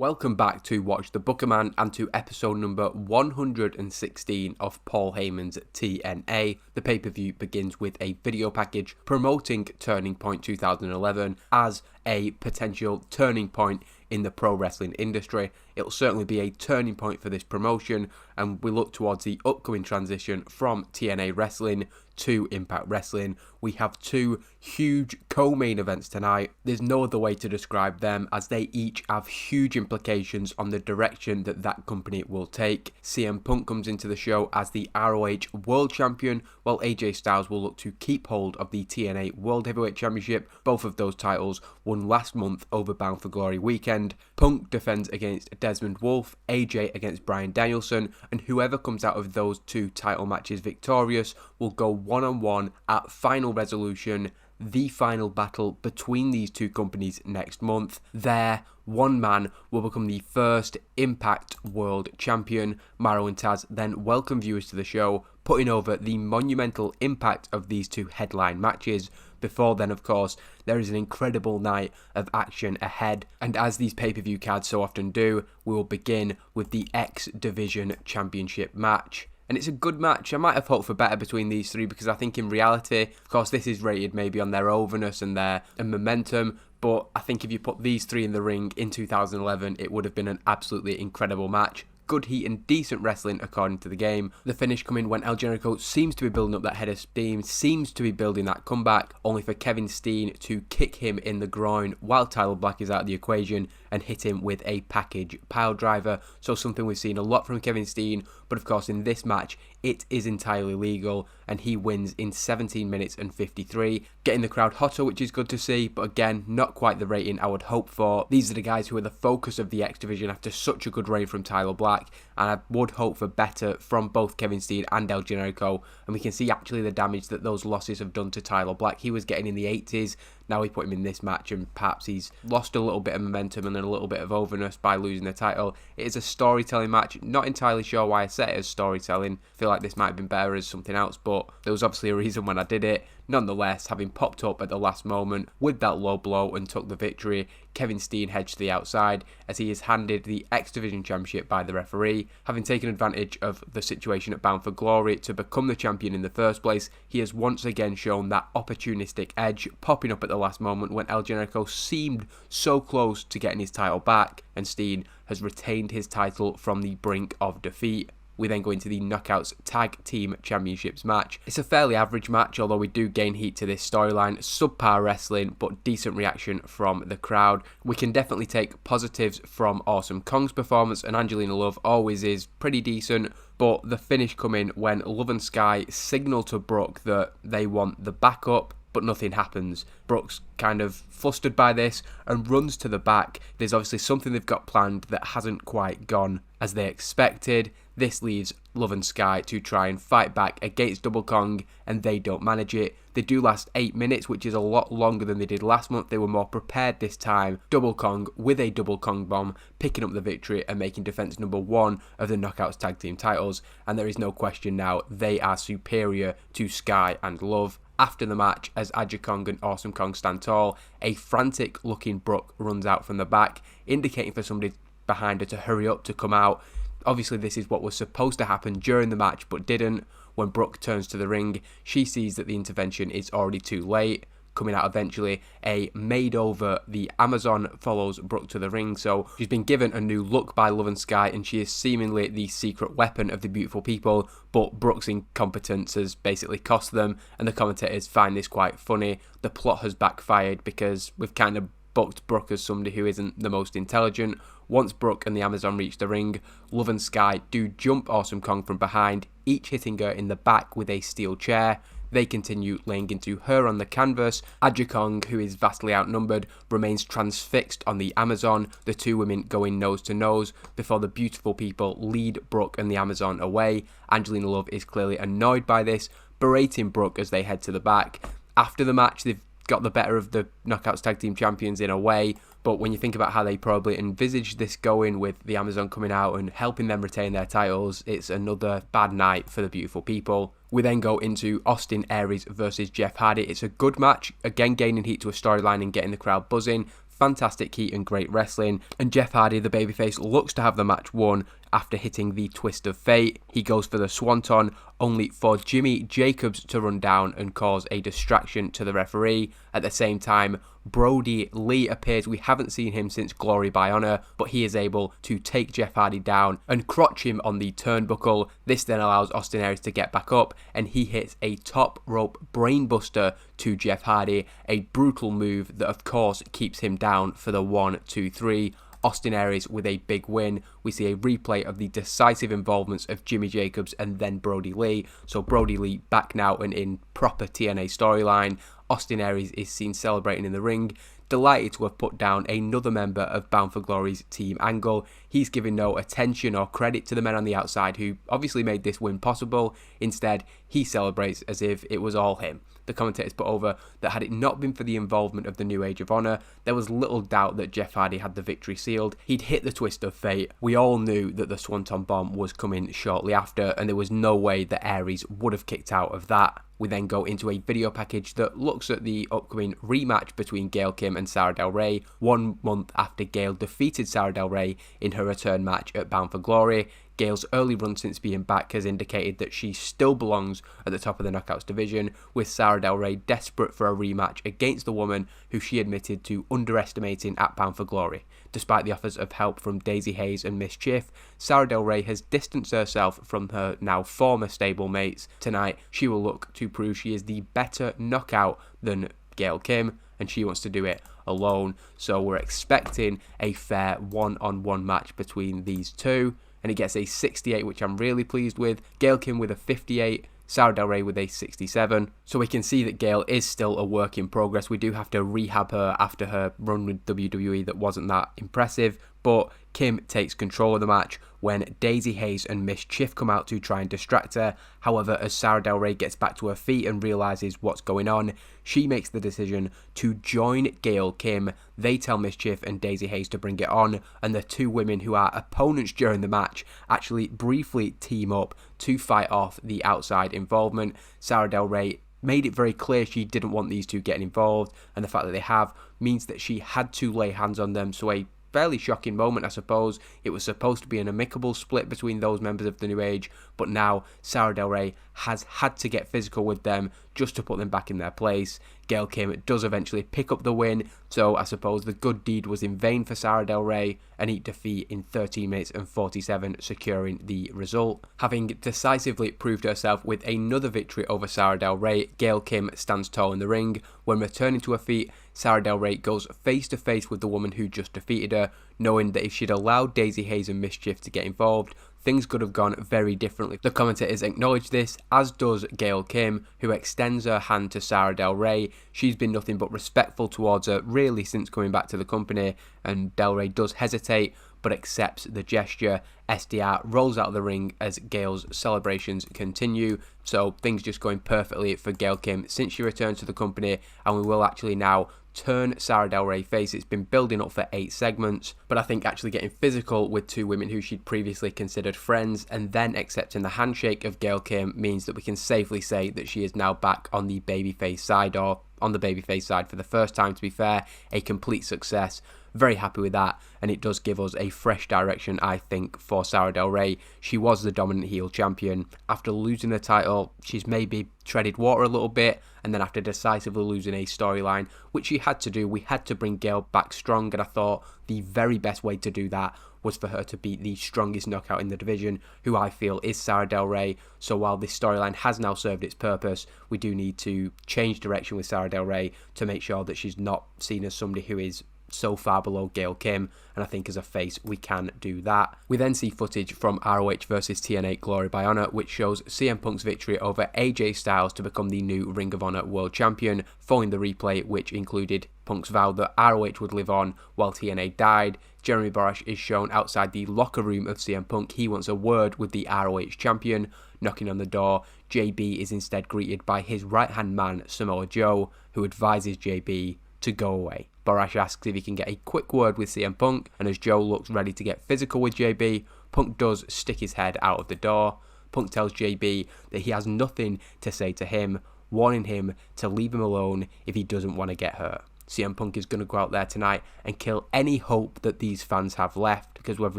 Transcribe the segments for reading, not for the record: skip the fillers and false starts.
Welcome back to Watch the Booker Man and to episode number 116 of Paul Heyman's TNA. The pay-per-view begins with a video package promoting Turning Point 2011 as a potential turning point in the pro wrestling industry. It'll certainly be a turning point for this promotion, and we look towards the upcoming transition from TNA Wrestling to Impact Wrestling. We have two huge co-main events tonight. There's no other way to describe them, as they each have huge implications on the direction that company will take. CM Punk comes into the show as the ROH World Champion, while AJ Styles will look to keep hold of the TNA World Heavyweight Championship. Both of those titles won last month over Bound for Glory weekend. Punk defends against Desmond Wolfe, AJ against Bryan Danielson, and whoever comes out of those two title matches victorious will go one-on-one at Final Resolution, the final battle between these two companies next month. There, one man will become the first Impact World Champion. Mauro and Taz then welcome viewers to the show, putting over the monumental impact of these two headline matches. Before then, of course, there is an incredible night of action ahead, and as these pay-per-view cards so often do, we will begin with the X Division Championship match. And it's a good match. I might have hoped for better between these three, because I think in reality, of course, this is rated maybe on their overness and their momentum, but I think if you put these three in the ring in 2011, it would have been an absolutely incredible match. Good heat and decent wrestling according to the game. The finish coming when El Generico seems to be building up that head of steam, seems to be building that comeback, only for Kevin Steen to kick him in the groin while Tyler Black is out of the equation and hit him with a package pile driver. So something we've seen a lot from Kevin Steen, but of course in this match it is entirely legal, and he wins in 17 minutes and 53, getting the crowd hotter, which is good to see, but again, not quite the rating I would hope for. These are the guys who are the focus of the X Division after such a good reign from Tyler Black, and I would hope for better from both Kevin Steen and El Generico, and we can see actually the damage that those losses have done to Tyler Black. He was getting in the 80s, now we put him in this match, and perhaps he's lost a little bit of momentum and then a little bit of overness by losing the title. It is a storytelling match, not entirely sure why I set it as storytelling. I feel like this might have been better as something else, but there was obviously a reason when I did it. Nonetheless, having popped up at the last moment with that low blow and took the victory, Kevin Steen heads to the outside as he is handed the X Division Championship by the referee. Having taken advantage of the situation at Bound for Glory to become the champion in the first place, he has once again shown that opportunistic edge, popping up at the last moment when El Generico seemed so close to getting his title back, and Steen has retained his title from the brink of defeat. We then go into the Knockouts Tag Team Championships match. It's a fairly average match, although we do gain heat to this storyline. Subpar wrestling, but decent reaction from the crowd. We can definitely take positives from Awesome Kong's performance, and Angelina Love always is pretty decent, but the finish coming when Love and Sky signal to Brooke that they want the backup, but nothing happens. Brooke's kind of flustered by this and runs to the back. There's obviously something they've got planned that hasn't quite gone as they expected. This leaves Love and Sky to try and fight back against Double Kong, and they don't manage it. They do last 8 minutes, which is a lot longer than they did last month. They were more prepared this time. Double Kong with a Double Kong bomb, picking up the victory and making defense number 1 of the Knockouts Tag Team titles. And there is no question now, they are superior to Sky and Love. After the match, as Aja Kong and Awesome Kong stand tall, a frantic looking Brooke runs out from the back, indicating for somebody behind her to hurry up to come out. Obviously this is what was supposed to happen during the match but didn't. When Brooke turns to the ring, she sees that the intervention is already too late. Coming out eventually, a maid over the Amazon follows Brooke to the ring, so she's been given a new look by Love and Sky, and she is seemingly the secret weapon of the beautiful people, but Brooke's incompetence has basically cost them, and the commentators find this quite funny. The plot has backfired because we've kind of booked Brooke as somebody who isn't the most intelligent. Once Brooke and the Amazon reach the ring, Love and Sky do jump Awesome Kong from behind, each hitting her in the back with a steel chair. They continue laying into her on the canvas. Aja Kong, who is vastly outnumbered, remains transfixed on the Amazon, the two women going nose to nose before the beautiful people lead Brooke and the Amazon away. Angelina Love is clearly annoyed by this, berating Brooke as they head to the back. After the match, they've got the better of the Knockouts Tag Team Champions in a way, but when you think about how they probably envisaged this going, with the Amazon coming out and helping them retain their titles, it's another bad night for the beautiful people. We then go into Austin Aries versus Jeff Hardy. It's a good match, again gaining heat to a storyline and getting the crowd buzzing. fantastic heat and great wrestling, and Jeff Hardy, the babyface, looks to have the match won after hitting the twist of fate. He goes for the swanton, only for Jimmy Jacobs to run down and cause a distraction to the referee. At the same time, Brody Lee appears. We haven't seen him since Glory by Honor, but he is able to take Jeff Hardy down and crotch him on the turnbuckle. This then allows Austin Aries to get back up, and he hits a top rope brainbuster to Jeff Hardy, a brutal move that of course keeps him down for the 1, 2, 3. Austin Aries with a big win. We see a replay of the decisive involvements of Jimmy Jacobs and then Brody Lee. So Brody Lee back now and in proper TNA storyline. Austin Aries is seen celebrating in the ring, delighted to have put down another member of Bound for Glory's Team Angle. He's giving no attention or credit to the men on the outside who obviously made this win possible. Instead, he celebrates as if it was all him. The commentators put over that had it not been for the involvement of the New Age of Honor, there was little doubt that Jeff Hardy had the victory sealed. He'd hit the twist of fate. We all knew that the Swanton Bomb was coming shortly after, and there was no way that Aries would have kicked out of that. We then go into a video package that looks at the upcoming rematch between Gail Kim and Sara Del Rey, 1 month after Gail defeated Sara Del Rey in her return match at Bound for Glory. Gail's early run since being back has indicated that she still belongs at the top of the Knockouts division, with Sara Del Rey desperate for a rematch against the woman who she admitted to underestimating at Bound for Glory. Despite the offers of help from Daisy Hayes and Miss Chiff, Sara Del Rey has distanced herself from her now former stablemates. Tonight, she will look to prove she is the better knockout than Gail Kim, and she wants to do it alone. So we're expecting a fair one-on-one match between these two, and it gets a 68, which I'm really pleased with. Gail Kim with a 58, Sara Del Rey with a 67. So we can see that Gail is still a work in progress. We do have to rehab her after her run with WWE that wasn't that impressive, but Kim takes control of the match when Daisy Hayes and Miss Chiff come out to try and distract her. However, as Sara Del Rey gets back to her feet and realises what's going on, she makes the decision to join Gail Kim. They tell Miss Chiff and Daisy Hayes to bring it on, and the two women who are opponents during the match actually briefly team up to fight off the outside involvement. Sara Del Rey made it very clear she didn't want these two getting involved, and the fact that they have means that she had to lay hands on them. So a fairly shocking moment, I suppose. It was supposed to be an amicable split between those members of the New Age, but now Sara Del Rey has had to get physical with them just to put them back in their place. Gail Kim does eventually pick up the win, so I suppose the good deed was in vain for Sara Del Rey, a neat defeat in 13 minutes and 47, securing the result. Having decisively proved herself with another victory over Sara Del Rey, Gail Kim stands tall in the ring. When returning to her feet, Sara Del Rey goes face to face with the woman who just defeated her, knowing that if she'd allowed Daisy Hayes and Miss Chiff to get involved, things could have gone very differently. The commentators acknowledge this, as does Gail Kim, who extends her hand to Sara Del Rey. She's been nothing but respectful towards her, really, since coming back to the company, and Del Rey does hesitate, but accepts the gesture. SDR rolls out of the ring as Gail's celebrations continue, so things just going perfectly for Gail Kim since she returned to the company, and we will actually now turn Sara Del Rey face. It's been building up for 8 segments, but I think actually getting physical with two women who she'd previously considered friends and then accepting the handshake of Gail Kim means that we can safely say that she is now back on the babyface side, or on the babyface side for the first time, to be fair. A complete success. Very happy with that, and it does give us a fresh direction, I think, for Sara Del Rey. She was the dominant heel champion. After losing the title, she's maybe treaded water a little bit, and then after decisively losing a storyline, which she had to do, we had to bring Gail back strong, and I thought the very best way to do that was for her to beat the strongest knockout in the division, who I feel is Sara Del Rey. So while this storyline has now served its purpose, we do need to change direction with Sara Del Rey to make sure that she's not seen as somebody who is so far below Gail Kim, and I think as a face we can do that. We then see footage from ROH versus TNA Glory by Honor, which shows CM Punk's victory over AJ Styles to become the new Ring of Honor World Champion, following the replay which included Punk's vow that ROH would live on while TNA died. Jeremy Borash is shown outside the locker room of CM Punk. He wants a word with the ROH champion. Knocking on the door, JB is instead greeted by his right-hand man, Samoa Joe, who advises JB to go away. Borash asks if he can get a quick word with CM Punk, and as Joe looks ready to get physical with JB, Punk does stick his head out of the door. Punk tells JB that he has nothing to say to him, warning him to leave him alone if he doesn't want to get hurt. CM Punk is going to go out there tonight and kill any hope that these fans have left, because whether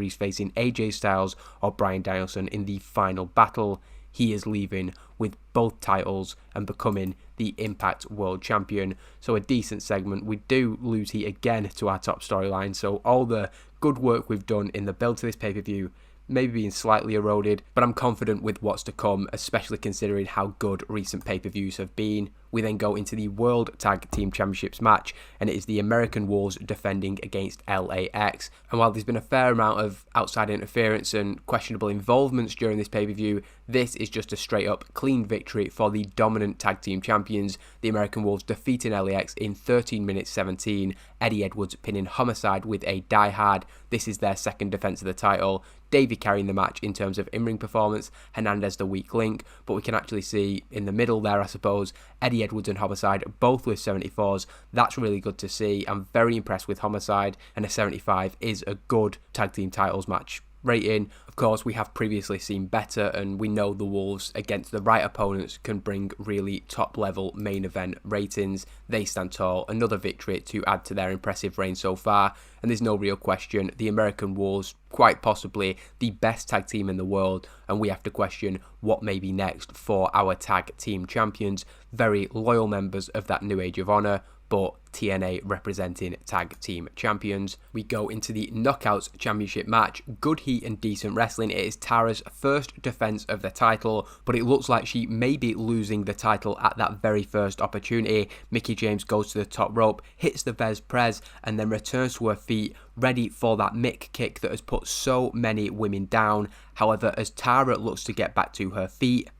he's facing AJ Styles or Bryan Danielson in the final battle, he is leaving with both titles and becoming the Impact World Champion. So a decent segment. We do lose heat again to our top storyline, so all the good work we've done in the build to this pay-per-view maybe being slightly eroded, but I'm confident with what's to come, especially considering how good recent pay-per-views have been. We then go into the World Tag Team Championships match, and it is the American Wolves defending against LAX. And while there's been a fair amount of outside interference and questionable involvements during this pay-per-view, this is just a straight-up clean victory for the dominant tag team champions. The American Wolves defeating LAX in 13 minutes 17, Eddie Edwards pinning Homicide with a die-hard. This is their second defense of the title. Davey carrying the match in terms of in-ring performance, Hernandez the weak link, but we can actually see in the middle there, I suppose, Eddie Edwards and Homicide both with 74s. That's really good to see. I'm very impressed with Homicide, and a 75 is a good tag team titles match rating. Of course, we have previously seen better, and we know the Wolves against the right opponents can bring really top level main event ratings. They stand tall. Another victory to add to their impressive reign so far, and there's no real question, the American Wolves quite possibly the best tag team in the world, and we have to question what may be next for our tag team champions. Very loyal members of that new Age of Honor, but TNA representing tag team champions. We go into the Knockouts Championship match. Good heat and decent wrestling. It is Tara's first defense of the title, but it looks like she may be losing the title at that very first opportunity. Mickie James goes to the top rope, hits the Vez Prez, and then returns to her feet, ready for that Mick kick that has put so many women down. However, as Tara looks to get back to her feet,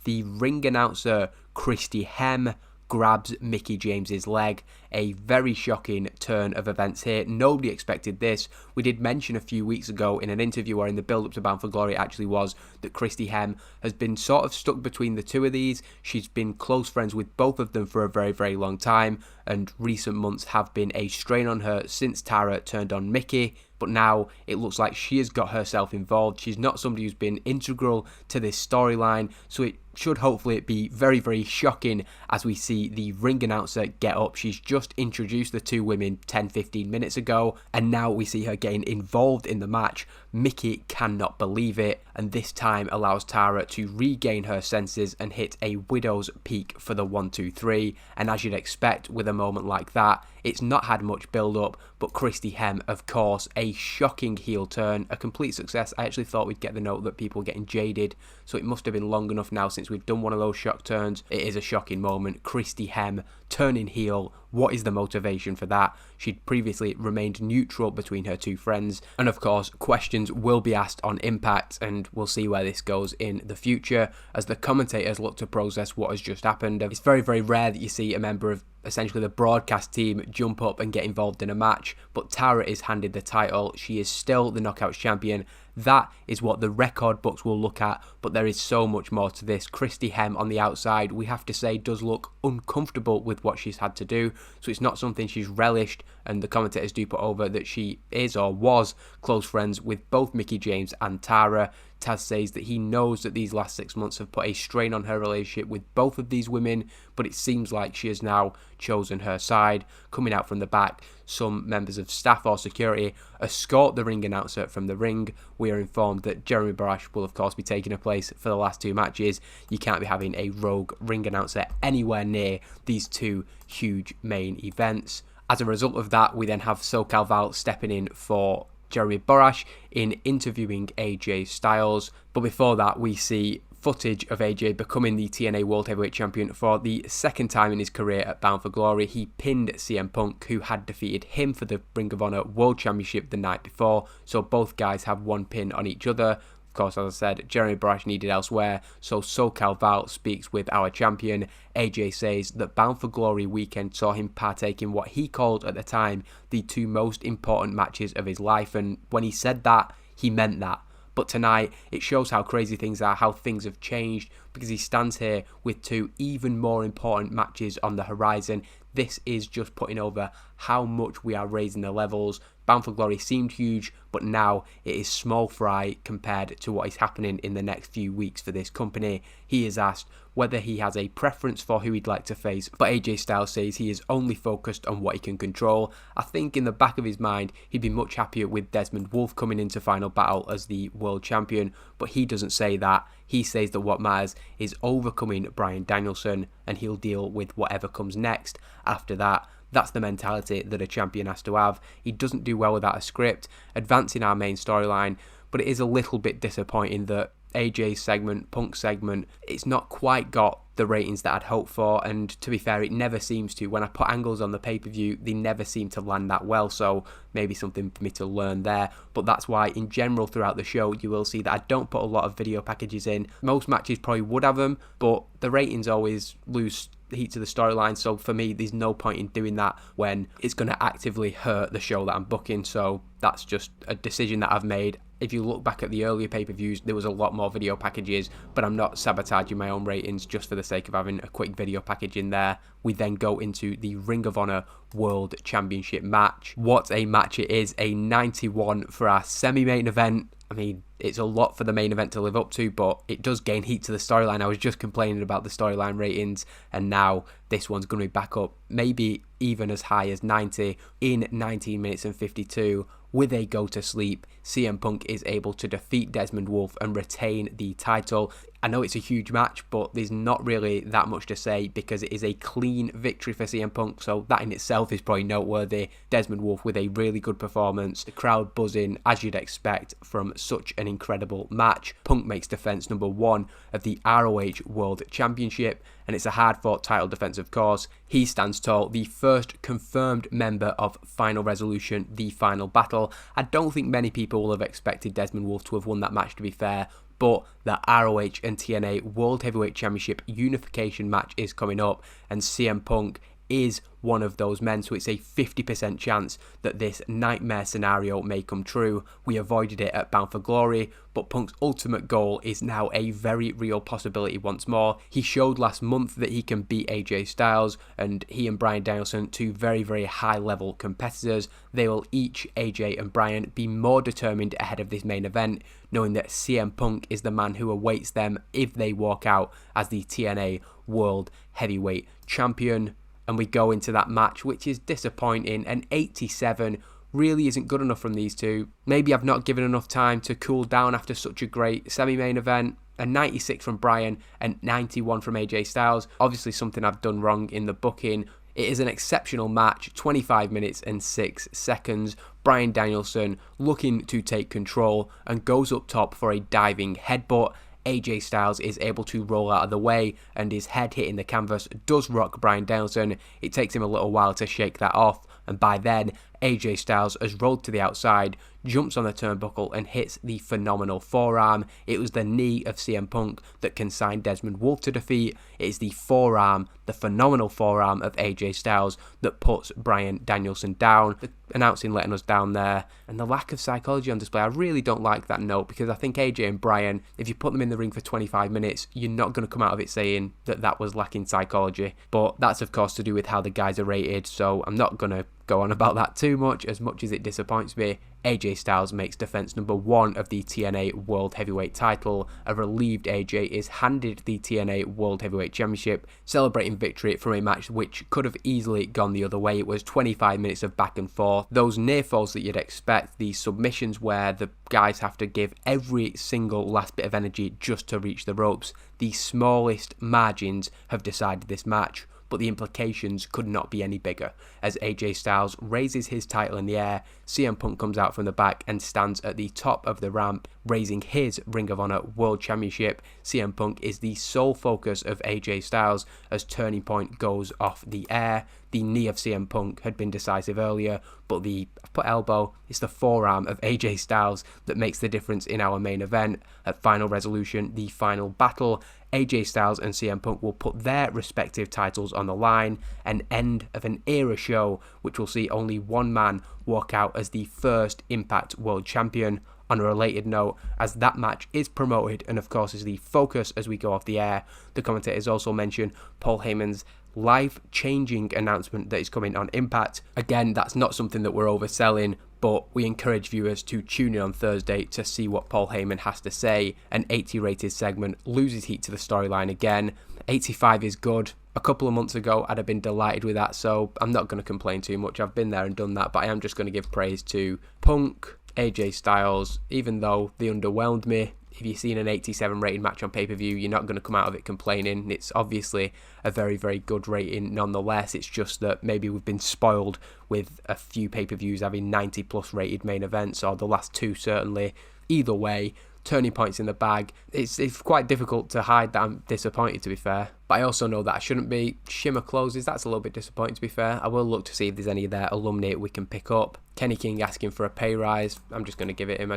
the ring announcer, Christy Hem, grabs Mickie James's leg. A very shocking turn of events here. Nobody expected this. We did mention a few weeks ago in an interview, or in the build-up to Bound for Glory, it actually was, that Christy Hem has been sort of stuck between the two of these. She's been close friends with both of them for a very, very long time, and recent months have been a strain on her since Tara turned on Mickie. But now it looks like she has got herself involved. She's not somebody who's been integral to this storyline, so it should hopefully be very, very shocking as we see the ring announcer get up. She's just introduced the two women 10-15 minutes ago, and now we see her getting involved in the match. Mickie cannot believe it, and this time allows Tara to regain her senses and hit a widow's peak for the 1-2-3. And as you'd expect with a moment like that, it's not had much build up, but Christy Hem, of course, a shocking heel turn, a complete success. I actually thought we'd get the note that people were getting jaded, so it must have been long enough now since we've done one of those shock turns. It is a shocking moment. Christy Hem turning heel. What is the motivation for that? She'd previously remained neutral between her two friends, and of course questions will be asked on Impact, and we'll see where this goes in the future as the commentators look to process what has just happened. It's very, very rare that you see a member of essentially the broadcast team jump up and get involved in a match, but Tara is handed the title. She is still the Knockouts champion. That is what the record books will look at, but there is so much more to this. Christy Hem on the outside, we have to say, does look uncomfortable with what she's had to do, so it's not something she's relished, and the commentators do put over that she is or was close friends with both Mickie James and Tara. Taz says that he knows that these last 6 months have put a strain on her relationship with both of these women, but it seems like she has now chosen her side. Coming out from the back, some members of staff or security escort the ring announcer from the ring. We are informed that Jeremy Borash will of course be taking a place for the last two matches. You can't be having a rogue ring announcer anywhere near these two huge main events. As a result of that, we then have SoCal Val stepping in for Jeremy Borash in interviewing AJ Styles. But before that, we see footage of AJ becoming the TNA World Heavyweight Champion for the second time in his career at Bound for Glory. He pinned CM Punk, who had defeated him for the Ring of Honor World Championship the night before. So both guys have one pin on each other. Of course, as I said, Jeremy Borash needed elsewhere, so SoCal Val speaks with our champion. AJ says that Bound for Glory weekend saw him partake in what he called at the time the two most important matches of his life, and when he said that, he meant that. But tonight, it shows how crazy things are, how things have changed, because he stands here with two even more important matches on the horizon. This is just putting over how much we are raising the levels Bound for Glory seemed huge, but now it is small fry compared to what is happening in the next few weeks for this company. He is asked whether he has a preference for who he'd like to face, but AJ Styles says he is only focused on what he can control. I think in the back of his mind, he'd be much happier with Desmond Wolfe coming into Final Battle as the world champion, but he doesn't say that. He says that what matters is overcoming Bryan Danielson, and he'll deal with whatever comes next after that. That's the mentality that a champion has to have. He doesn't do well without a script, advancing our main storyline, but it is a little bit disappointing that AJ's segment, Punk's segment, it's not quite got the ratings that I'd hoped for, and to be fair, it never seems to. When I put angles on the pay-per-view, they never seem to land that well, so maybe something for me to learn there. But that's why, in general, throughout the show, you will see that I don't put a lot of video packages in. Most matches probably would have them, but the ratings always lose heat to the storyline, so for me, there's no point in doing that when it's going to actively hurt the show that I'm booking, so that's just a decision that I've made. If you look back at the earlier pay-per-views, there was a lot more video packages, but I'm not sabotaging my own ratings just for the sake of having a quick video package in there. We then go into the Ring of Honor World Championship match. What a match it is, a 91 for our semi-main event. I mean, it's a lot for the main event to live up to, but it does gain heat to the storyline. I was just complaining about the storyline ratings, and now this one's going to be back up, maybe even as high as 90 in 19 minutes and 52. With a go to sleep, CM Punk is able to defeat Desmond Wolfe and retain the title. I know it's a huge match, but there's not really that much to say because it is a clean victory for CM Punk, so that in itself is probably noteworthy. Desmond Wolfe with a really good performance, the crowd buzzing as you'd expect from such an incredible match. Punk makes defense number 1 of the ROH World Championship, and it's a hard-fought title defense, of course. He stands tall, the first confirmed member of Final Resolution, the Final Battle. I don't think many people will have expected Desmond Wolfe to have won that match, to be fair, but the ROH and TNA World Heavyweight Championship unification match is coming up, and CM Punk is one of those men, so it's a 50% chance that this nightmare scenario may come true. We avoided it at Bound for Glory, but Punk's ultimate goal is now a very real possibility once more. He showed last month that he can beat AJ Styles, and he and Bryan Danielson, two very, very high level competitors. They will each, AJ and Bryan, be more determined ahead of this main event, knowing that CM Punk is the man who awaits them if they walk out as the TNA World Heavyweight Champion. And we go into that match, which is disappointing. An 87 really isn't good enough from these two. Maybe I've not given enough time to cool down after such a great semi-main event. A 96 from Bryan and 91 from AJ Styles. Obviously something I've done wrong in the booking. It is an exceptional match, 25 minutes and 6 seconds. Bryan Danielson looking to take control and goes up top for a diving headbutt. AJ Styles is able to roll out of the way, and his head hitting the canvas does rock Bryan Danielson. It takes him a little while to shake that off, and by then AJ Styles has rolled to the outside, jumps on the turnbuckle and hits the phenomenal forearm. It was the knee of CM Punk that consigned Desmond Wolfe to defeat. It is the forearm, the phenomenal forearm of AJ Styles that puts Bryan Danielson down. The announcing letting us down there, and the lack of psychology on display. I really don't like that note, because I think AJ and Bryan, if you put them in the ring for 25 minutes, you're not going to come out of it saying that that was lacking psychology. But that's of course to do with how the guys are rated, so I'm not going to go on about that too much as it disappoints me. AJ Styles makes defense number 1 of the TNA World Heavyweight title. A relieved AJ is handed the TNA World Heavyweight Championship, celebrating victory from a match which could have easily gone the other way. It was 25 minutes of back and forth. Those near falls that you'd expect, the submissions where the guys have to give every single last bit of energy just to reach the ropes. The smallest margins have decided this match, but the implications could not be any bigger. As AJ Styles raises his title in the air, CM Punk comes out from the back and stands at the top of the ramp, raising his Ring of Honor World Championship. CM Punk is the sole focus of AJ Styles as Turning Point goes off the air. The knee of CM Punk had been decisive earlier, but I've put elbow, it's the forearm of AJ Styles that makes the difference in our main event. At Final Resolution, the Final Battle, AJ Styles and CM Punk will put their respective titles on the line, an end of an era show which will see only one man walk out as the first Impact World Champion. On a related note, as that match is promoted and of course is the focus as we go off the air, the commentators also mention Paul Heyman's life-changing announcement that is coming on Impact. Again, that's not something that we're overselling. but we encourage viewers to tune in on Thursday to see what Paul Heyman has to say. An 80 rated segment loses heat to the storyline again. 85 is good. A couple of months ago, I'd have been delighted with that, so I'm not going to complain too much. I've been there and done that, but I am just going to give praise to Punk, AJ Styles, even though they underwhelmed me. If you've seen an 87 rated match on pay-per-view, you're not going to come out of it complaining. It's obviously a very, very good rating nonetheless. It's just that maybe we've been spoiled with a few pay-per-views having 90 plus rated main events, or the last two certainly. Either way, turning points in the bag. It's quite difficult to hide that I'm disappointed, to be fair. But I also know that I shouldn't be. Shimmer closes, that's a little bit disappointing, to be fair. I will look to see if there's any of their alumni we can pick up. Kenny King asking for a pay rise. I'm just going to give it him.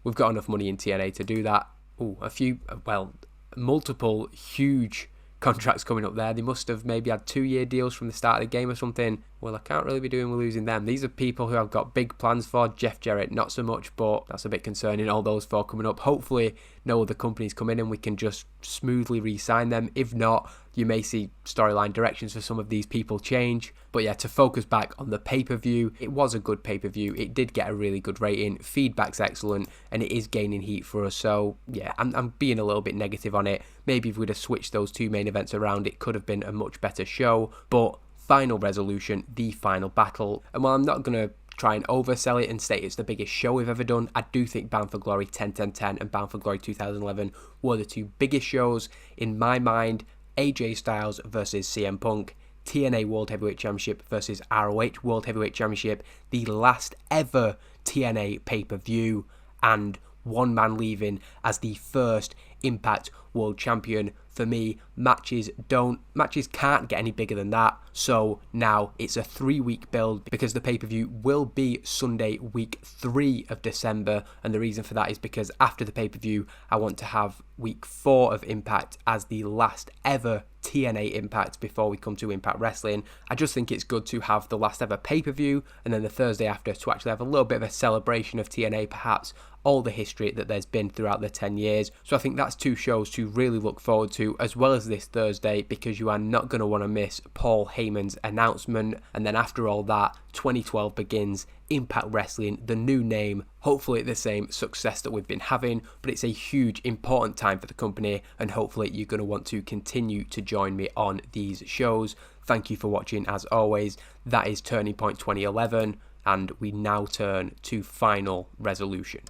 We've got enough money in TNA to do that. Multiple huge contracts coming up there. They must have maybe had 2-year deals from the start of the game or something. Well, I can't really be doing with losing them. These are people who I've got big plans for. Jeff Jarrett, not so much, but that's a bit concerning. All those four coming up. Hopefully, no other companies come in and we can just smoothly re-sign them. If not, you may see storyline directions for some of these people change. But yeah, to focus back on the pay-per-view, it was a good pay-per-view. It did get a really good rating. Feedback's excellent, and it is gaining heat for us. So yeah, I'm being a little bit negative on it. Maybe if we'd have switched those two main events around, it could have been a much better show. But final resolution, the final battle. And while I'm not going to try and oversell it and state it's the biggest show we've ever done, I do think Bound for Glory 10-10-10 and Bound for Glory 2011 were the two biggest shows in my mind. AJ Styles versus CM Punk, TNA World Heavyweight Championship versus ROH World Heavyweight Championship, the last ever TNA pay-per-view, and one man leaving as the first Impact World Champion. For me, matches can't get any bigger than that. So now it's a 3-week build because the pay-per-view will be Sunday, week 3 of December. And the reason for that is because after the pay-per-view, I want to have week 4 of Impact as the last ever TNA Impact before we come to Impact Wrestling. I just think it's good to have the last ever pay-per-view and then the Thursday after to actually have a little bit of a celebration of TNA, perhaps all the history that there's been throughout the 10 years. So I think that's 2 shows to really look forward to, as well as this Thursday, because you are not going to want to miss Paul Heyman's announcement. And then after all that, 2012 begins, Impact Wrestling, the new name, hopefully the same success that we've been having, but it's a huge, important time for the company, and hopefully you're going to want to continue to join me on these shows. Thank you for watching, as always. That is Turning Point 2011, and we now turn to Final Resolution.